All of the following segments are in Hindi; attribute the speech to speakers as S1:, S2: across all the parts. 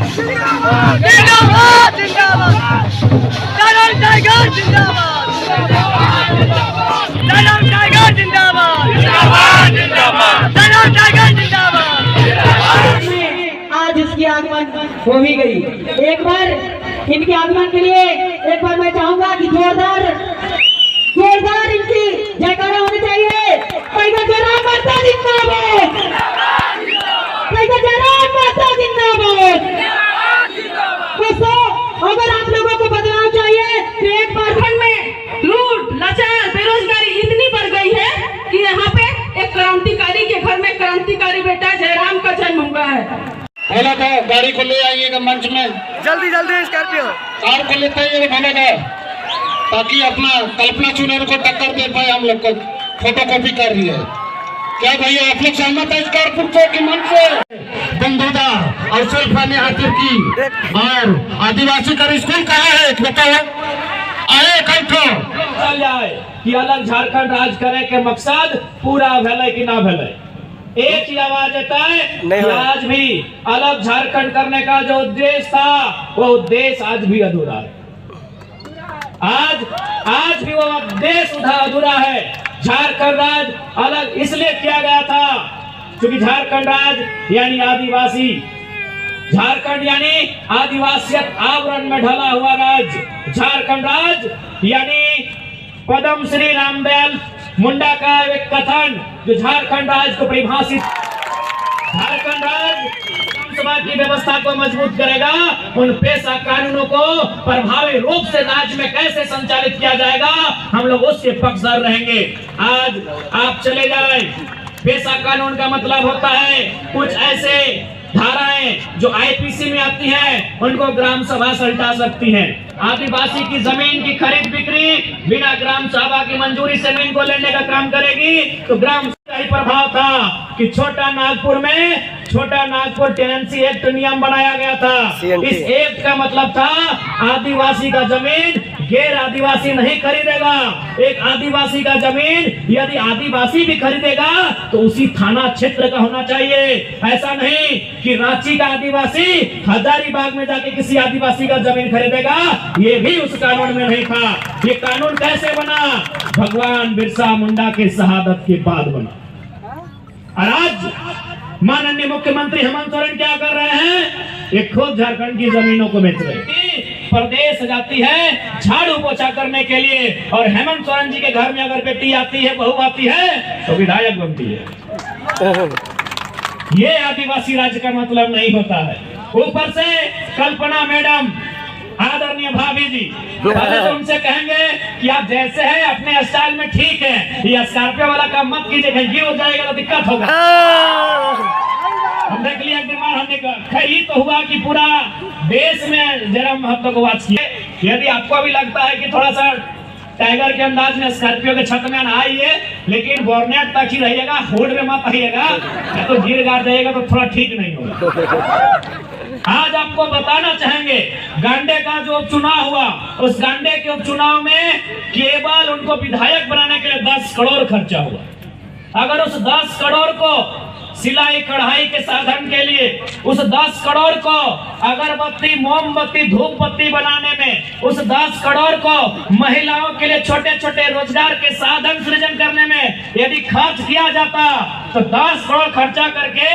S1: जिंदाबाद जिंदाबाद, टाइगर टाइगर जिंदाबाद, टाइगर टाइगर जिंदाबाद, टाइगर टाइगर जिंदाबाद।
S2: आज इसकी आगमन हो ही गई। एक बार इनके आगमन के लिए एक बार मैं चाहूंगा कि जोरदार इनकी जयकारा होनी चाहिए। टाइगर जयराम माता जिंदाबाद, टाइगर जयराम माता जिंदाबाद। दोस्तों, अगर आप लोगों को बदलाव चाहिए तो एक बार
S3: में लूट लाचार बेरोजगारी इतनी बढ़ गई है कि यहाँ पे एक क्रांतिकारी के घर में क्रांतिकारी बेटा जयराम का जन्म हुआ है।
S4: बोला था गाड़ी को ले आइएगा मंच में,
S1: जल्दी जल्दी स्कॉर्पियो
S4: कार को लेते आइएगा बोला था, ताकि अपना कल्पना चुनेर को टक्कर दे पाए। हम लोग को फोटो कॉपी कर रही है क्या भैया? आप लोग सहमत है स्कॉर्पियो से कि मंच से? बंदूदा और सेल्फानी हाथिर की और आदिवासी का स्कूल कहाँ है बताओ? आए कल
S5: चल जाए कि अलग झारखंड राज करे के मकसद पूरा भले कि ना भले। एक ही आवाज आता है कि आज भी अलग झारखंड करने का जो उद्देश्य था वो उद्देश्य आज भी अधूरा है। आज भी वो उद्देश्य अधूरा है। झारखंड राज अलग इसलिए किया गया था क्योंकि झारखंड राज यानी आदिवासी, झारखंड यानी आदिवासियत आवरण में ढला हुआ राज्य। झारखंड राज यानी पद्म श्री रामदयाल मुंडा का एक कथन जो झारखंड राज को परिभाषित, झारखंड राज सभा की व्यवस्था को मजबूत करेगा। उन पेशा कानूनों को प्रभावी रूप से राज्य में कैसे संचालित किया जाएगा, हम लोग उसके पक्षधर रहेंगे। आज आप चले जाए, पेशा कानून का मतलब होता है कुछ ऐसे धाराएं जो आईपीसी में आती हैं उनको ग्राम सभा सल्टा सकती हैं। आदिवासी की जमीन की खरीद बिक्री बिना ग्राम सभा की मंजूरी से जमीन को लेने का काम करेगी तो ग्राम सभा ही प्रभाव था कि छोटा नागपुर टेनेंसी एक्ट नियम बनाया गया था। इस एक्ट का मतलब था आदिवासी का जमीन गैर आदिवासी नहीं खरीदेगा। एक आदिवासी का जमीन यदि आदिवासी भी खरीदेगा तो उसी थाना क्षेत्र का होना चाहिए। ऐसा नहीं कि रांची का आदिवासी हजारीबाग में जाके किसी आदिवासी का जमीन खरीदेगा, ये भी उस कानून में नहीं था। ये कानून कैसे बना? भगवान बिरसा मुंडा के शहादत के बाद बना। और आज माननीय मुख्यमंत्री हेमंत सोरेन क्या कर रहे हैं? ये खुद झारखंड की जमीनों को बेच रहे हैं। प्रदेश जाती है झाड़ू पोछा करने के लिए और हेमंत सोरेन जी के घर में अगर बेटी आती है, बहू आती है तो विधायक बनती है। ये आदिवासी राज्य का मतलब नहीं होता है। ऊपर से कल्पना मैडम, आदरणीय भाभी जी, उनसे कहेंगे कि आप जैसे हैं अपने स्टाइल में ठीक है, ये स्कॉर्पियो वाला काम मत कीजिए, कहीं गिर हो जाएगा तो दिक्कत होगा। हम देख लिया निर्माण हमने खैरी तो हुआ कि पूरा देश में जरा महत्व को वाच किए। यदि आपको भी लगता है कि थोड़ा सा टाइगर के अंदाज में स्कॉर्पियो के छत में ना आइए, लेकिन बोर्नेट तक ही रहिएगा, हुड में मत आइएगा, या तो गिर गाड़ जाएगा तो थोड़ा ठीक नहीं होगा। आज आपको बताना चाहेंगे गांडे का जो उपचुनाव हुआ, उस गांडे के उपचुनाव में केवल उनको विधायक बनाने के लिए 10 करोड़ खर्चा हुआ। अगर उस 10 करोड़ को सिलाई कढ़ाई के साधन के लिए, उस 10 करोड़ को अगरबत्ती मोमबत्ती धूप बत्ती बनाने में, उस 10 करोड़ को महिलाओं के लिए छोटे छोटे रोजगार के साधन सृजन करने में यदि खर्च किया जाता तो 10 करोड़ खर्चा करके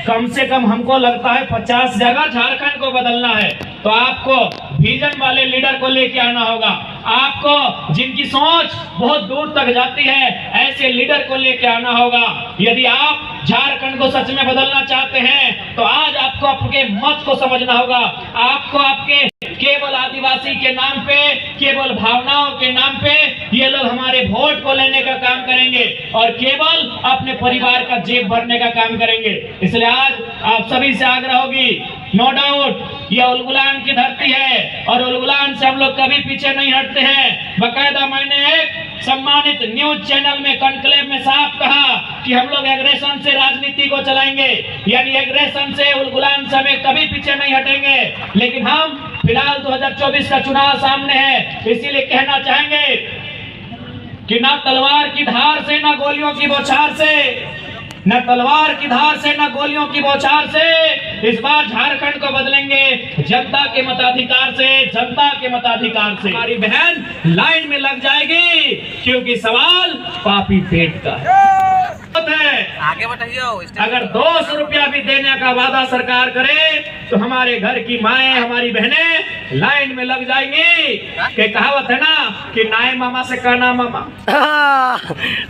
S5: कम से कम हमको लगता है 50 जगह झारखंड को बदलना है। तो आपको विजन वाले लीडर को लेके आना होगा। आपको जिनकी सोच बहुत दूर तक जाती है, ऐसे लीडर को लेके आना होगा। यदि आप झारखंड को सच में बदलना चाहते हैं तो आज आपको आपके मत को समझना होगा। आपको आपके केवल आदिवासी के नाम पे, केवल भावनाओं के नाम पे ये लोग हमारे वोट को लेने का काम करेंगे और केवल अपने परिवार का जेब भरने का काम करेंगे। इसलिए आज आप सभी से आग्रह होगी, नो डाउट ये उलगुलान की धरती है और उलगुलान से हम लोग कभी पीछे नहीं हटते हैं। बकायदा मैंने एक सम्मानित न्यूज चैनल में कॉन्क्लेव में साफ कहा कि हम लोग एग्रेशन से राजनीति को चलाएंगे, यानी एग्रेशन से उलगुलान से हमें कभी पीछे नहीं हटेंगे। लेकिन हम फिलहाल 2024 का चुनाव सामने है, इसीलिए कहना चाहेंगे कि ना तलवार की धार से ना गोलियों की बौछार से न तलवार की धार से, न गोलियों की बौछार से। इस बार झारखंड को बदलेंगे जनता के मताधिकार से, जनता के मताधिकार से। हमारी बहन लाइन में लग जाएगी, क्योंकि सवाल पापी पेट का है।
S1: आगे बताइए।
S5: अगर 200 रुपया भी देने का वादा सरकार करे तो हमारे घर की माएं, हमारी बहनें लाइन में लग जाएंगी। कि कहावत है ना कि नाय मामा से कहना मामा।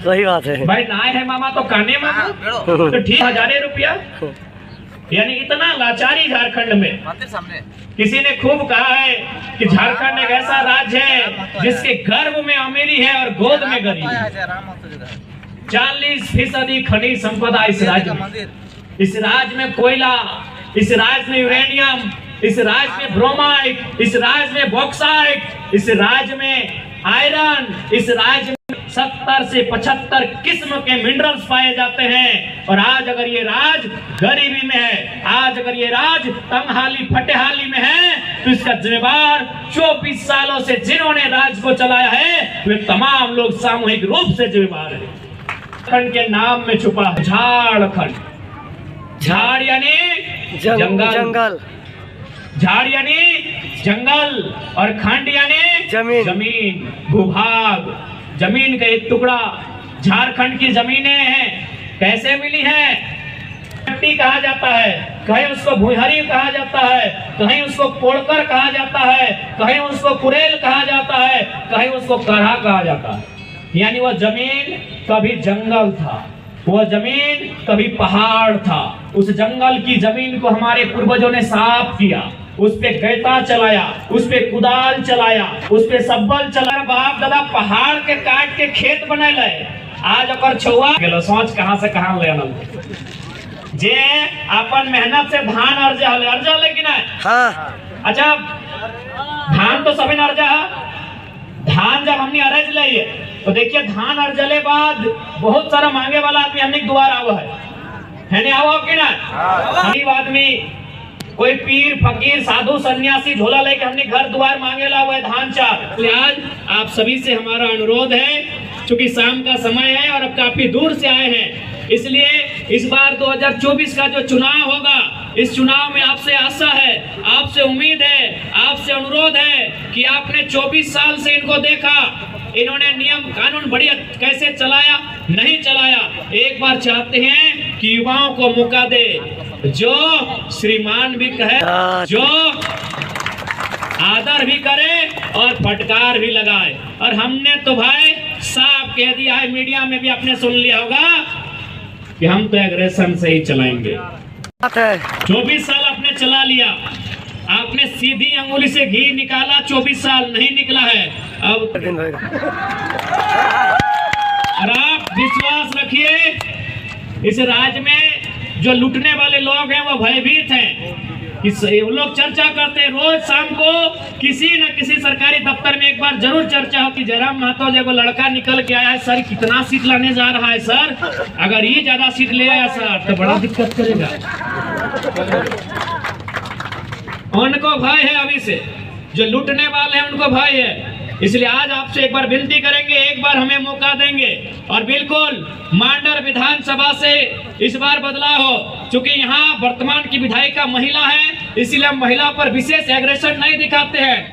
S1: सही बात है
S5: भाई, नाय है मामा तो कहने मामा। तो ठीक, 1000 रुपया, यानी इतना लाचारी झारखंड में। किसी ने खूब कहा है कि झारखंड एक ऐसा राज्य है जिसके गर्भ में अमीरी है और गोद में गरीबी। 40% खनिज संपदा इस राज्य में। इस राज्य में कोयला, इस राज्य में यूरेनियम, इस राज्य में ब्रोमाइट, इस राज्य में बॉक्साइट, इस राज्य में आयरन, इस राज्य में 70 से 75 किस्म के मिनरल्स पाए जाते हैं। और आज अगर ये राज गरीबी में है, आज अगर ये राज तंगहाली फटेहाली में है, तो इसका जिम्मेदार 24 सालों से जिन्होंने राज को चलाया है वे तमाम लोग सामूहिक रूप से जिम्मेदार है। झारखंड के नाम में छुपा है झारखंड। झाड़ यानी जंगल, झाड़ यानी जंगल, और खंड यानी जमीन, भूभाग, जमीन का एक टुकड़ा। झारखंड की जमीनें हैं, कैसे मिली है? मिट्टी कहा जाता है, कहीं उसको भुहरी कहा जाता है, कहीं उसको कोड़कर कहा जाता है, कहीं उसको कुरेल कहा जाता है, कहीं उसको करहा कहा जाता है। यानी वह जमीन कभी जंगल था, वह जमीन कभी पहाड़ था। उस जंगल की जमीन को हमारे पूर्वजों ने साफ किया, उस पे गैता चलाया, उस पे कुदाल चलाया, उस पे सब्बल चलाया। बाप दादा पहाड़ के काट के खेत बना ले, आज अगर छुआ गेलो सोच कहां से कहां ले आनल जे अपन मेहनत से धान अर्जा लेकिन हाँ। अच्छा, धान तो सभी अर्जा है। धान जब हमने अरज लिए तो देखिए धान अर्जले बाद बहुत सारा मांगे वाला आदमी हमने द्वार आवा है नहीं आवा कि ना? गरीब आदमी, कोई पीर फकीर साधु सन्यासी झोला लेके हमने घर द्वार मांगे ला हुआ है धान चार। आज आप सभी से हमारा अनुरोध है, क्योंकि शाम का समय है और अब काफी दूर से आए हैं, इसलिए इस बार 2024 का जो चुनाव होगा, इस चुनाव में आपसे आशा है, आपसे उम्मीद है, आपसे अनुरोध है कि आपने 24 साल से इनको देखा, इन्होंने नियम कानून बढ़िया कैसे चलाया, नहीं चलाया। एक बार चाहते हैं कि युवाओं को मौका दे, जो श्रीमान भी कहे, जो आदर भी करे और फटकार भी लगाए। और हमने तो भाई साफ कह दिया है, मीडिया में भी आपने सुन लिया होगा कि हम तो एग्रेशन से ही चलाएंगे। 24 साल आपने चला लिया, आपने सीधी अंगुली से घी निकाला, 24 साल नहीं निकला है। अब और आप विश्वास रखिए, इस राज्य में जो लूटने वाले लोग हैं वो भयभीत हैं। वो लोग चर्चा करते हैं रोज शाम को, किसी न किसी सरकारी दफ्तर में एक बार जरूर चर्चा होती। जयराम महतो जब वो लड़का निकल के आया, सर कितना सीट लाने जा रहा है सर, अगर ये ज्यादा सीट ले आया सर तो बड़ा दिक्कत करेगा। उनको भय है, अभी से जो लूटने वाले हैं उनको भय है। इसलिए आज आपसे एक बार विनती करेंगे, एक बार हमें मौका देंगे और बिल्कुल मांडर विधानसभा से इस बार बदलाव हो। चूंकि यहाँ वर्तमान की विधायिका महिला है, इसलिए हम महिला पर विशेष एग्रेशन नहीं दिखाते हैं।